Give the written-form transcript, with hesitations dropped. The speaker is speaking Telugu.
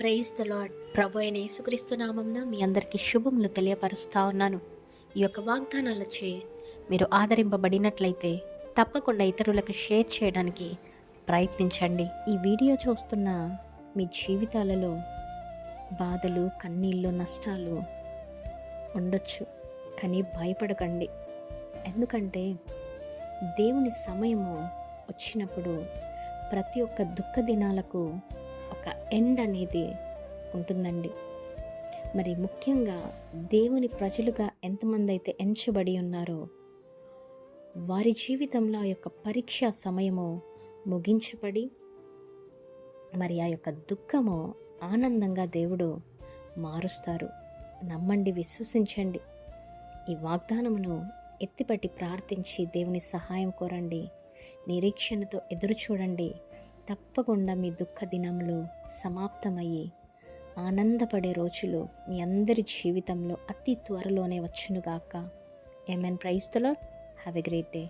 Praise the lord. ప్రభు అయిన యేసుక్రీస్తు నామంన మీ అందరికీ శుభములు తెలియపరుస్తా ఉన్నాను. ఈ యొక్క వాగ్దానాలచే మీరు ఆదరింపబడినట్లయితే తప్పకుండా ఇతరులకు షేర్ చేయడానికి ప్రయత్నించండి. ఈ వీడియో చూస్తున్న మీ జీవితాలలో బాధలు, కన్నీళ్ళు, నష్టాలు ఉండొచ్చు. కానీ భయపడకండి. ఎందుకంటే దేవుని సమయము వచ్చినప్పుడు ప్రతి ఒక్క దుఃఖ దినాలకు ఒక ఎండ్ అనేది ఉంటుందండి. మరి ముఖ్యంగా దేవుని ప్రజలుగా ఎంతమంది అయితే ఎంచబడి ఉన్నారో వారి జీవితంలో ఆ యొక్క పరీక్ష సమయము ముగించబడి మరి ఆ యొక్క దుఃఖము ఆనందంగా దేవుడు మారుస్తారు. నమ్మండి, విశ్వసించండి. ఈ వాగ్దానమును ఎత్తిపట్టి ప్రార్థించి దేవుని సహాయం కోరండి. నిరీక్షణతో ఎదురు చూడండి. తప్పకుండా మీ దుఃఖ దినములు సమాప్తమయ్యి ఆనందపడే రోజులు మీ అందరి జీవితంలో అతి త్వరలోనే వచ్చునుగాక. Amen. Praise the Lord. Have a great day.